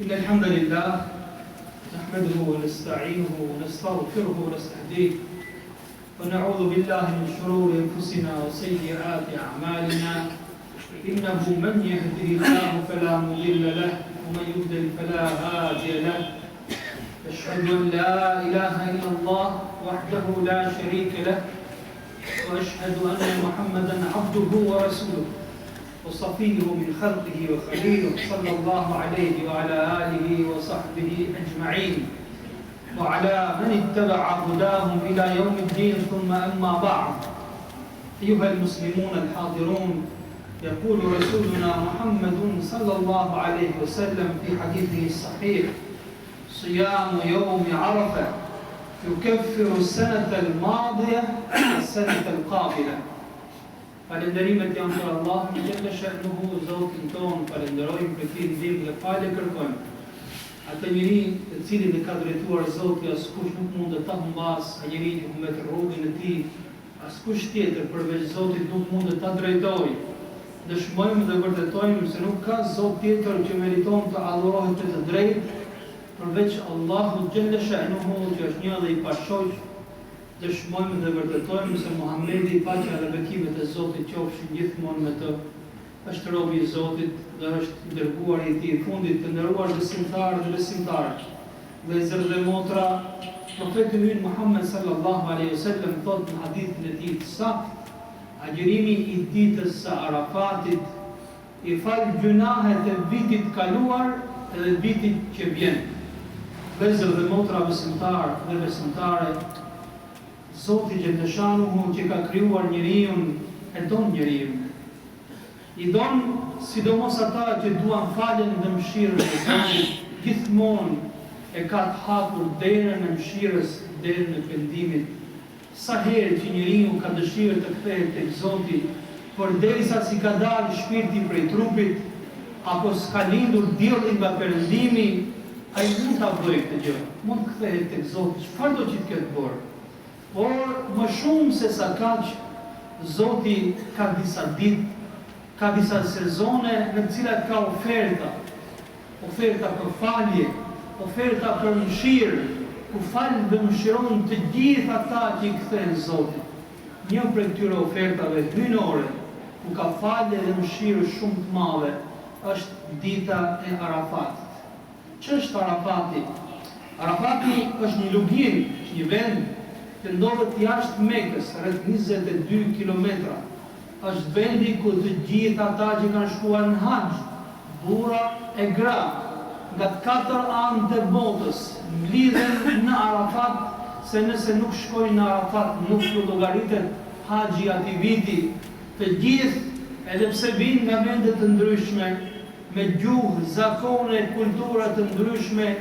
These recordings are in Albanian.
إن الحمد لله نحمده ونستعينه ونستغفره ونستهديه ونعوذ بالله من شرور أنفسنا وسيئات أعمالنا إنه من يهده الله فلا مضل له ومن يضلل فلا هادي له أشهد أن لا إله إلا الله وحده لا شريك له وأشهد أن محمدا عبده ورسوله وصفيه من خلقه وخليله صلى الله عليه وعلى آله وصحبه أجمعين وعلى من اتبع هداهم إلى يوم الدين ثم أما بعد أيها المسلمون الحاضرون يقول رسولنا محمد صلى الله عليه وسلم في حديثه الصحيح صيام يوم عرفة يكفر السنة الماضية والسنة القابلة. Falenderimet janë për Allahun xhalla sha'nuhu, Zotin ton, falenderojmë për këtë ndihmë dhe falë kërkojmë. Atë njeri të cilin e ka drejtuar Zoti, askush nuk mund të ta humbas, ai njeri që humb rrugën e tij, askush tjetër përveç Zotit nuk mund të ta drejtojë. Dëshmojmë dhe vërtetojmë se nuk ka Zot tjetër që meriton të adhurohet të drejtë përveç Allahut xhalla sha'nuhu, që është një dhe i pashoq. Dëshmojmë dhe vërtetojmë se Muhamedi, paqja dhe bekimet e Zotit qofshin gjithmonë me të, është robi i Zotit dhe është i dërguari i tij i fundit. Të nderuar besimtarë dhe besimtare, vëllezër dhe motra, profeti ynë Muhammed sallallahu alaihi wasallam thotë në hadithin e tij të saktë, agjërimi i ditës së Arafatit i fal gjunahet e vitit kaluar edhe vitit që vjen. Vëllezër dhe motra, besimtarë dhe besimtare, Zoti Gjellëshanuhu që ka krijuar njeriun e don njeriun. I don sidomos ata që duan faljen dhe mëshirën e Zotit, gjithmonë e ka të hapur derën e mëshirës, derën e pendimit. Sa herë që njeriu ka dëshirë të kthehet tek Zoti, përderisa si ka dalë shpirti prej trupit, apo s'ka lindur dielli nga perëndimi, ai mund ta bëjë këtë gjë, mund të kthehet tek Zoti, çfarë do që të ketë bërë. Por më shumë se sa kaq, Zoti ka disa ditë, ka disa sezone në të cilat ka oferta për falje, oferta për mëshirë, ku fal dhe mëshiron të gjithë ata që i kthehen Zotit. Një prej këtyre ofertave hyjnore, ku ka falje dhe mëshirë shumë të madhe, është dita e Arafatit. Ç'është Arafati? Arafati është një lugim, është një vend që ndodhet jashtë Mekës, rreth 22 kilometra. Është vendi ku të gjithë ata që kanë shkuar në haxh, burra e gra, nga 4 anë të botës, mblidhen në Arafat, se nëse nuk shkojnë në Arafat, nuk ju llogaritet haxhi atij viti. Të gjithë, edhe pse vinë nga vende të ndryshme, me gjuhë, zakone, kultura të ndryshme,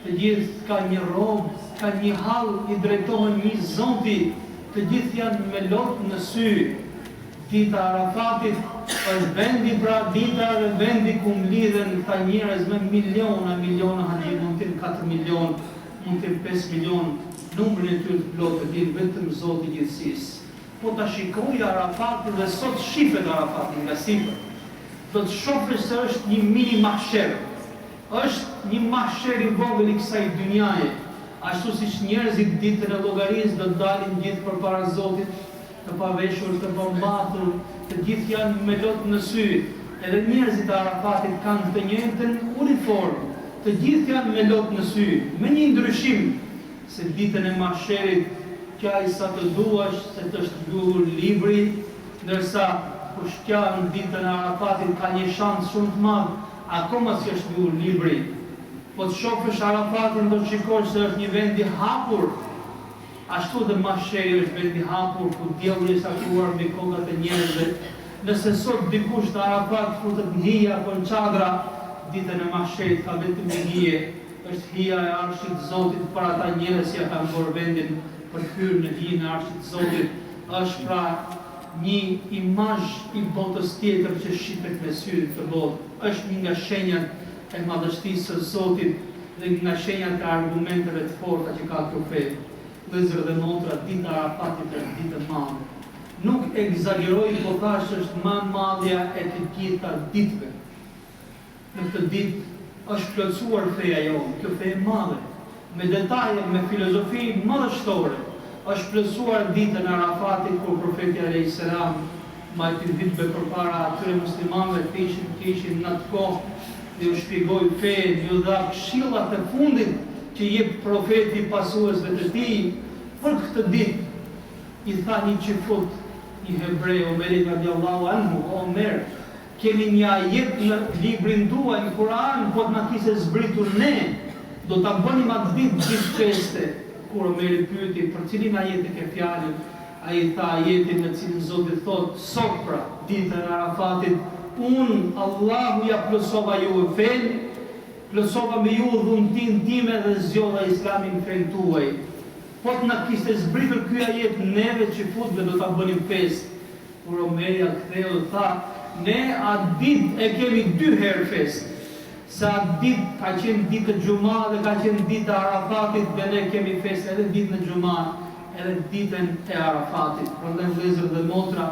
të gjithë ka një rrobë, ka një hall, i drejtohen një Zoti, të gjithë janë me lot në sy. Dita Arafatit është vendi, pra dita dhe vendi ku mlidhen këta njerëz me miliona haxhi, mund të jenë 4 milion, mund të jenë 5 milion, numrin e tyre të plotë din vetëm Zoti i gjithësisë. Po ta shikoj Arafatin dhe sot shifet Arafatin nga sipër, do të shohësh se është një mini mahsher. Është një mahsher i vogël i kësaj dynjaje, ashtu siç njerëzit ditën e llogarisë do të dalin gjithë përpara Zotit, të paveshur, të pambathur, të gjithë janë me lot në sy. Edhe njerëzit e Arafatit kanë të njëjtën uniformë, të gjithë janë me lot në sy, me një ndryshim, se ditën e mahsherit qaj sa të duash, se të shkruar libri, ndërsa kush qaj në ditën e Arafatit ka një shans shumë të madh, akoma si është shkruar libri. Po të shofësh Arafatin do të shikosh se është një vend i hapur, ashtu dhe mahsheri është vend i hapur, ku dielli është aktuar mbi kokat e njerëzve. Nëse sot dikush në Arafat futet në hije apo në çadra, ditën e mahsherit ka vetëm një hije, është hija e Arshit të Zotit, për ata njerëz që kanë bërë vendin për hyrje në hijen e Arshit të Zotit. Është pra një imazh i botës tjetër që shifet me syrin të botë. Është një nga shenjat e madhështisë së Zotit dhe nga shenjat e argumenteve të forta që ka profeti. Vëllezër dhe motra, dita e Arafatit është ditë e madhe. Nuk egzageroj, po thash është më madhja e të gjitha ditëve. Në këtë ditë është plotësuar feja jonë, kjo fe e madhe, me detaje, me filozofi madhështore. Është plotësuar ditën e Arafatit kur profeti alayhis salam majti vitëve përpara atyre muslimanëve të ishin në atë kohë dhe u shpjegoi fen, ju dha këshillat e fundit që jep profeti pasuesve të tij. Për këtë ditë i tha një çifut, një hebreu, Omeri radiallahu anhu, Omer, kemi një ajet në librin tuaj në Kur'an, po të na kishte zbritur ne, do ta bënim atë ditë gjithë feste. Kur Omeri pyeti për cilin ajet e ke fjalën, ai tha ajetin në cilin Zoti thotë, sot pra, ditën e Arafatit, Allahu ja plotësova ju e fen, plotësova me ju dhuntin time dhe zgjodha Islamin fen tuaj. Po të na kishte zbritur ky ajet neve që futve do ta bënim festë. Kur Omeri ktheu tha, ne atë ditë e kemi 2 herë festë. Sa atë ditë ka qenë ditë e Xhuma dhe ka qenë ditë e Arafatit dhe ne kemi festë edhe ditën e Xhuma, edhe ditën e Arafatit. Prandaj vëllezër dhe motra,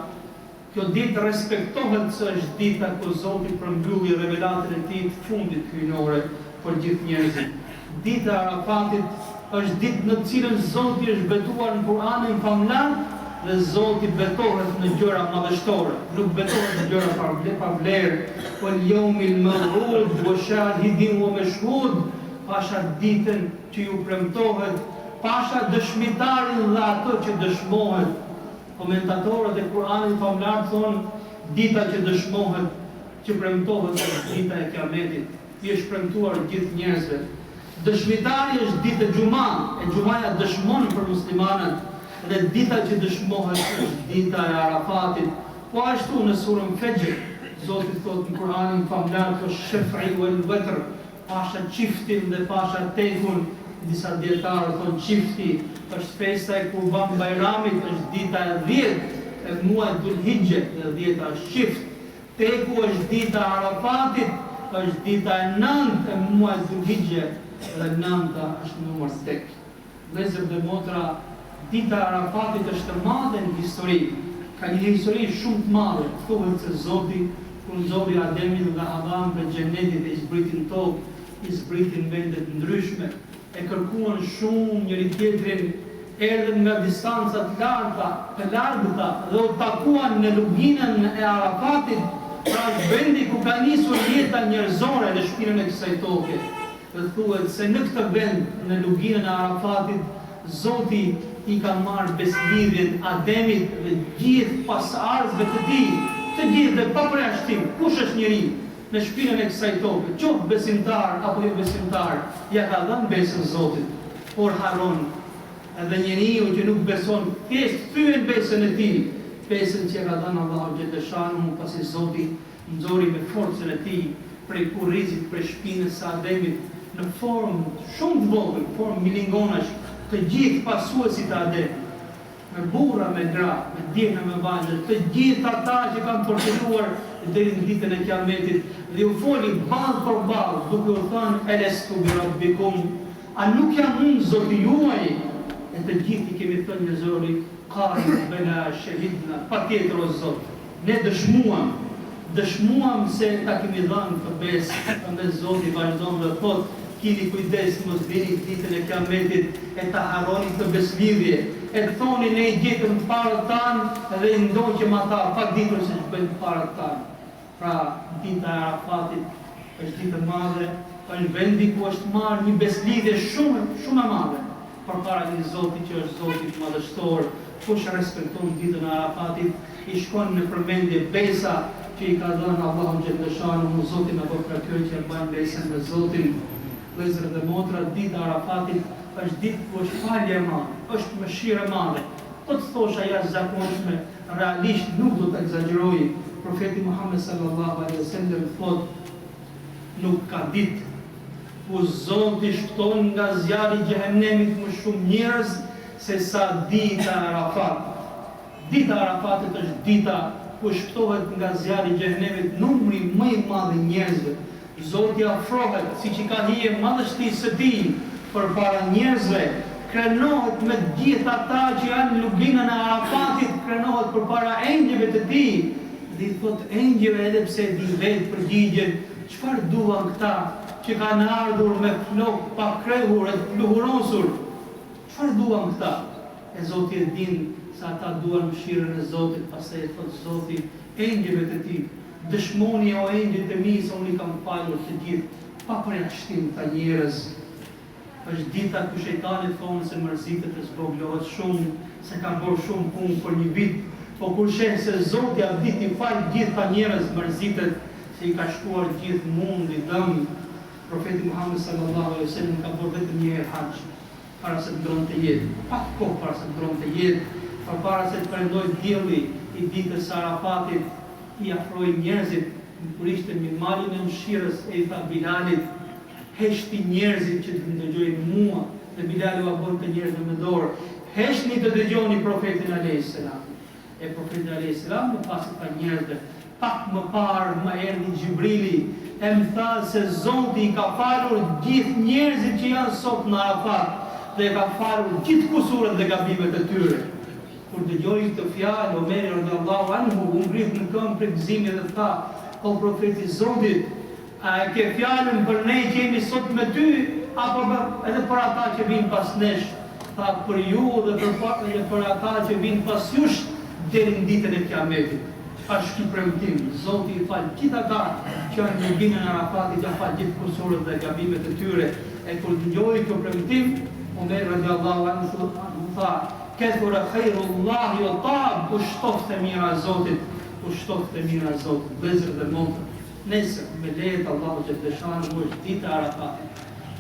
kjo ditë respektohet se është dita ku Zoti përmbylli revelatin e tij të fundit hyjnore për gjithë njerëzit. Dita e Arafatit është ditë në cilën Zoti është betuar në Kur'anin famlar dhe Zoti betohet në gjëra madhështore, nuk betohet në gjëra pa vlerë. Wal yawmil maw'ud wa shahidin wa mashhud, pasha ditën që ju premtohet, pasha dëshmitarin dhe ato që dëshmohet. Komentatorët e Kur'anit famlar thonë, dita që dëshmohet, që premtohet është dita e Kiametit, i është premtuar gjithë njerëzve. Dëshmitari është ditë e Xhuma, e Xhumaja dëshmon për muslimanët, dhe dita që dëshmohet është dita e Arafatit. Po ashtu në surën Fajr, Zoti thotë në Kur'anin famlar, "Shaf'i wal watr", pasha çiftin dhe pasha tekun. Disa dietarë thonë çifti është festa e Kurban Bayramit, është dita e 10 e muajit Dhulhijhe, dhe 10 është çift. Teku është dita e Arafatit, është dita e 9 e muajit Dhulhijhe, dhe 9 është numër tek. Vëllezër dhe motra, dita e Arafatit është e madhe në histori. Ka një histori shumë të madhe. Thuhet se Zoti, kur nxorri Ademin dhe Havan për xhenetin e zbritin tokë, i zbritin vende të ndryshme, e kërkuan shumë njëri tjetrin, erdhën nga distanca të largëta dhe u takuan në luginën e Arafatit, pra vendi ku ka nisur jeta njerëzore në shpinën e kësaj toke. Dhe thuhet se në këtë vend, në luginën e Arafatit, Zoti i ka marrë beslidhjen Ademit dhe gjithë pasardhësve të tij, të gjithë dhe pa përjashtim, kush është njeri në shpinën e kësaj toke, qoftë besimtar apo jo besimtar, ja ka dhënë besën Zotit, por haron. Edhe njeriu që nuk beson, thjesht thyen besën e tij, besën që ka dhënë Allahu xhaleshanu, pasi Zoti nxori me forcën e tij prej kurrizit, prej shpinës së Ademit, në formë shumë të vogël, formë milingonash, të gjithë pasuesit e Ademit, me burra, me gra, me djegna, me vajzë, të gjithë ata që kanë përfituar deri në ditën e Kiametit, dhe u foli ballë për ballë, duke u thënë elestu bi rabbikum, a nuk jam unë Zoti juaj? E të gjithë i kemi thënë në zori, qalu bela shahidna, patjetër o Zot, ne dëshmuam se ta kemi dhënë të besë. Prandaj Zoti vazhdon dhe thotë, kini kujdes mos vini ditën e Kiametit e ta harroni të beslidhje, e të thoni ne i gjetëm të parët tanë dhe i ndoqëm ata pa ditur se që bëjnë të parët tanë. Pra, dita e Arafatit është ditë e madhe, është vendi ku është marrë një beslidhje shumë e madhe përpara një Zoti që është Zoti madhështor. Kush respekton ditën e Arafatit, i shkon në përmendje besa që i ka dhënë Allahu xhaleshanu, Zoti na bëj kërkoj që e bëjmë besën me Zotin. Vëllezër dhe motra, dita e Arafatit është ditë ku është falje e madhe, është mëshirë e madhe. Po të thosha jashtëzakonshme, realisht nuk do të egzagjeroj. Profeti Muhammed sallallahu alaihi wasallam thotë, nuk ka ditë ku Zoti shpëton nga zjarri i xhehenemit më shumë njerëz se sa dita e Arafatit. Dita e Arafatit është dita ku shpëtohet nga zjarri i xhehenemit numri më i madh i njerëzve. Zoti afrohet, siç i ka hije madhështisë së tij përpara njerëzve, krenohet me gjithë ata që janë në luginën e Arafatit, krenohet përpara engjëve të tij. Dhe i thot engjëve, edhe pse di vetë përgjigjen, çfarë duan këta? që kanë ardhur me flok pa krehur e pluhurosur. Çfarë duan këta? E Zoti e din se ata duan mëshirën e Zotit, pastaj e thot Zoti engjëve të tij, dëshmoni o engjëjt e mi se unë i kam falur të gjithë, pa përjashtim ta njerëz. Është dita ku shejtani thonë se mërzitet e zboglohet shumë, se ka bërë shumë punë për një vit, po kur sheh se Zoti atë ditë i fal gjithë ta njerëz, mërzitet se i ka shkuar gjithë mundi dëm. Profeti Muhammed sallallahu alaihi wasallam ka bërë vetëm një herë haxh para se të ndronte jetë, pak kohë para se të ndronte jetë, para se të perëndoi dielli i ditës së Arafatit, i afroi njerëzit kur ishte në malin e mëshirës e i tha Bilalit, heshti njerëzit që të ndëgjojnë mua, dhe Bilali u bën të njerëzve me dorë, heshni të dëgjoni profetin alayhis salam. E profeti alayhis salam më pas ta njerëzve, pak më parë më erdhi Xhibrili, e më tha se Zoti i ka falur gjithë njerëzit që janë sot në Arafat, dhe ka falur gjithë kusuret dhe gabimet e tyre. Kur dëgjoi këtë fjalë, Omeri radhiyallahu anhu u ngrit në këmbë për gëzimin dhe tha: "O profeti i Zotit, a e ke fjalën për ne që jemi sot me ty, apo edhe për ata që vinë pas nesh?" Tha: "Për ju dhe për ata që vinë pas jush deri në ditën e Kiametit." Është ky premtim. Zoti i fal gjithë ata që janë në binën e Arafatit, ja fal gjithë kusuret dhe gabimet e tyre. E kur dëgjoi këtë premtim, Omer radhiyallahu anhu tha: "Kathura khairullahi wa ta'ab", u shtoftë mira e Zotit, u shtoftë mira e Zotit. Vëllezër dhe motra, nesër me lejet Allahu që dëshon është dita e Arafatit.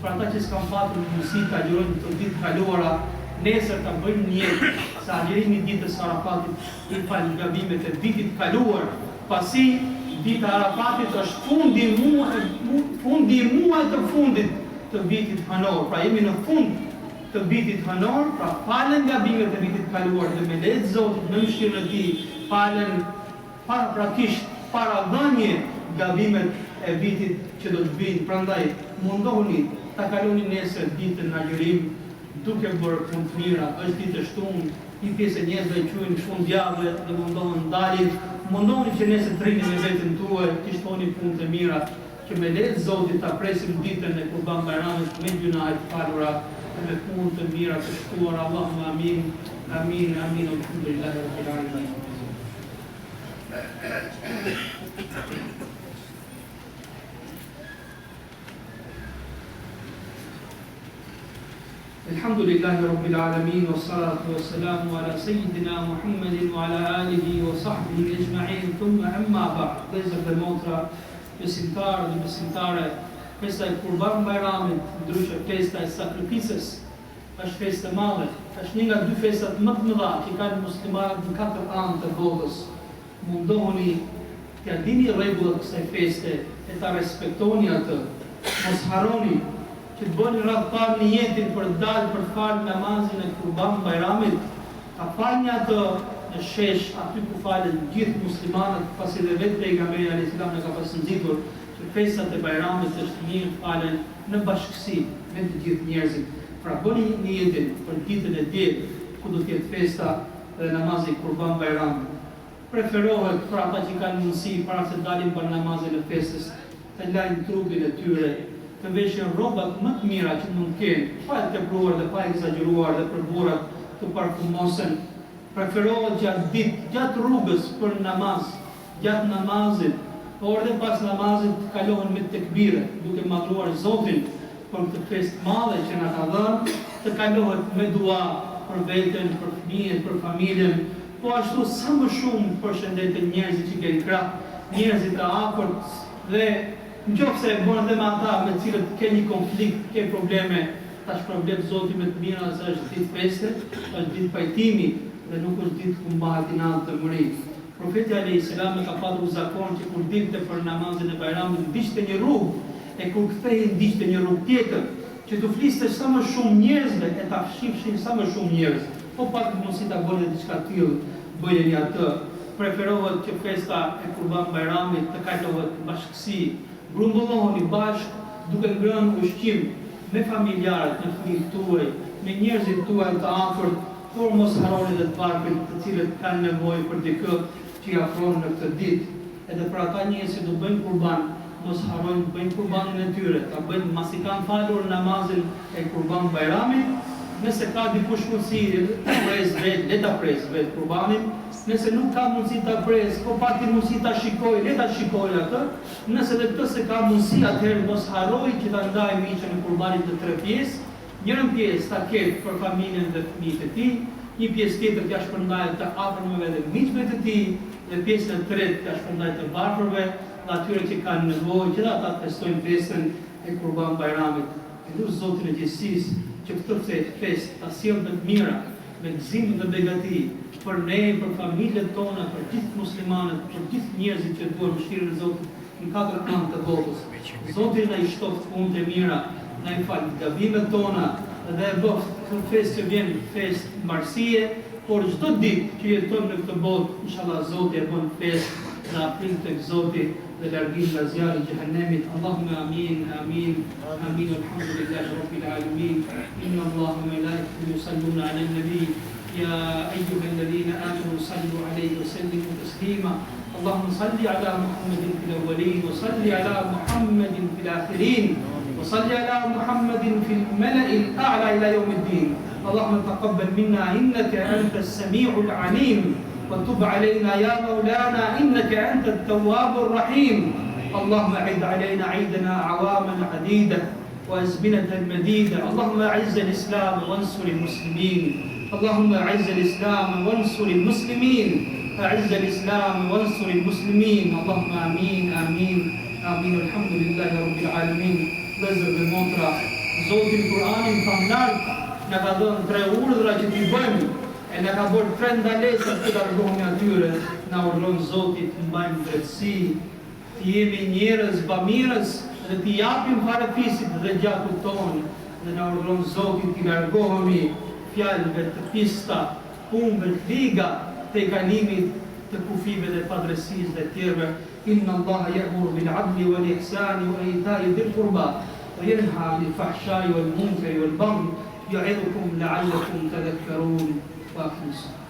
Për ata që s'kan patur mundësi ta gjurojnë këtë ditë kaluara, nesër ta bëjnë një jetë, sa agjërimi i ditës së Arafatit i fal gabimet e vitit kaluar, pasi dita e Arafatit është fundi i muajit të fundit të vitit hënor. Pra jemi në fund të vitit hënor, pra falen gabimet e vitit kaluar dhe me lehtë Zotit me mëshirën e tij falen praktikisht para dhënie gabimet e vitit që do të vinë. Prandaj mundohuni ta kaloni nesër ditën në agjërim duke bërë punë të mira. Është ditë e shtunë, një pjesë e njerëzve quajnë fundjavë dhe mundohen ndalin. Mundohuni që nesër të rini me veten tuaj, të shtoni punë të mira, që me lehtë Zotit ta presim ditën e Kurban Bayramit me gjunahet falura dhe me punë të mira të shtuara. Allahumma amin, amin, amin, alhamdulillahi rabbil alamin. الحمد لله رب العالمين والصلاة والسلام على سيدنا محمد وعلى آله وصحبه أجمعين ثم أما بعد. Vëllezër dhe motra, besimtarë dhe besimtare, festa e Kurban Bayramit, ndryshe festa e sakrificës, është festë e madhe, është një nga dy festat më të mëdha që kanë muslimanët në katër anë të botës. Mundohuni t'ia dini rregullat e kësaj feste e ta respektoni atë. Mos harroni që të bëni radhë parë në jetën për dalë për falë namazin e Kurban Bayramit, ta falni atë në shesh, aty ku falen gjithë muslimanët, pasi dhe vetë pejgamberi alayhis salam ne ka pasur nxitur që festat e Bayramit është mirë falen në bashkësi me të gjithë njerëzit. Pra bëni një jetën për ditën e djetë, ku do të jetë festa dhe namazi i Kurban Bayramit. Preferohet për ata që kanë mundësi para se dalin për namazin e festës, të lajnë trupin e tyre, të veshin rrobat më të mira që mund të kenë, pa e tepruar dhe pa e egzageruar dhe për burrat të parfumosen. Preferohet gjatë rrugës për namaz, gjatë namazit, por dhe pas namazit të kalohen me tekbire, duke madhruar Zotin për këtë festë madhe që na ka dhënë, të kalohet me dua për veten, për fëmijët, për familjen, po ashtu sa më shumë përshëndeten njerëzit që kanë krah, njerëzit e afërt dhe nëse e bën edhe me ata me të cilët ke një konflikt, ke probleme, tash problem Zoti me të mira se është ditë feste, është ditë pajtimi dhe nuk është ditë ku mbahet natë të mërit. Profeti alayhis salam ka pasur zakon që kur dilte për namazin e Bayramit ndiqte një rrugë, e kur kthehej ndiqte një rrugë tjetër, që të fliste sa më shumë njerëzve e ta fshifshin sa më shumë njerëz. Po pak mos i ta bëni diçka të tillë, bëjeni atë. Preferohet që festa e Kurban Bayramit të kalohet në bashkësi. Grumbullohuni bashkë duke ngrënë ushqim me familjarët, me fëmijët tuaj, me njerëzit tuaj të afërt, por mos harroni dhe të varfrit të cilët kanë nevojë për dikë që i afron në këtë ditë. Edhe për ata njerëz që do bëjnë kurban, mos harrojnë të bëjnë kurbanin e tyre, ta bëjnë masi kanë falur namazin e Kurban Bajramit. Nëse ka dikush mundësi ta pres vetë, le ta pres vetë kurbanin. Nëse nuk ka mundësi ta pres, po pati mundësi ta shikoj, le ta shikoj atë. Nëse dhe këtë se ka mundësi, atëherë mos harroj që ta ndaj miqën e kurbanit në 3 pjesë. Njërën pjesë ta ketë për familjen dhe fëmijët e tij, një pjesë tjetër t'ia shpërndajë të afërmëve dhe miqve të tij, dhe pjesën e tretë t'ia shpërndajë të varfërve dhe atyre që kanë nevojë që ata të festojnë festën e Kurban Bajramit. Lutem Zotin e Gjithësisë që këtë festë ta sjellë të mira, me gëzim dhe begati për ne, për familjet tona, për gjithë muslimanët, për gjithë njerëzit që duan mëshirën e Zotit në 4 anë të botës. Zoti na i shtoft punët e mira, na i fal gabimet tona dhe e bëft këtë festë që vjen festë marrësie, por çdo ditë që jetojmë në këtë botë, inshallah Zoti e bën festë në afrim tek Zoti dhe largim nga zjarri i xhehenemit. Allahumma amin, amin, amin. Alhamdulillahi rabbil alamin. Inna Allaha wa malaikatahu yusalluna 'alan nabi. Ya ayyuhalladhina amanu sallu 'alayhi wa sallimu taslima. Allahumma salli 'ala Muhammadin fil awwalin wa salli 'ala Muhammadin fil akhirin. وصل على محمد في الملأ الأعلى إلى يوم الدين. اللهم تقبل منا إنك أنت السميع العليم وتب علينا يا مولانا إنك أنت التواب الرحيم. اللهم أعد علينا عيدنا عواما عديدة وأزمنة مديدة. اللهم أعز الإسلام وانصر المسلمين. اللهم أعز الإسلام وانصر المسلمين. أعز الإسلام وانصر المسلمين. اللهم آمين آمين آمين. الحمد لله رب العالمين. Vëllezër dhe motra, Zoti në Kur'anin famlar na ka dhënë 3 urdhra që t'i bëjmë, e na ka bërë 3 ndalesa që largohemi atyre. Na urdhron Zoti të mbajmë drejtësi, të jemi njerëz bamirës dhe t'i japim parafisit dhe gjakut tonë. Dhe na urdhron Zoti të largohemi fjalëve të pista, punëve të liga, të kalimit të kufive dhe padrejtisë dhe tjerëve. Inna Allaha ya'muru bil 'adli wal ihsani wa ita'i dhil qurba وينهى عن الفحشاء والمنكر والبغي يعظكم لعلكم تذكرون. وأقم الصلاة.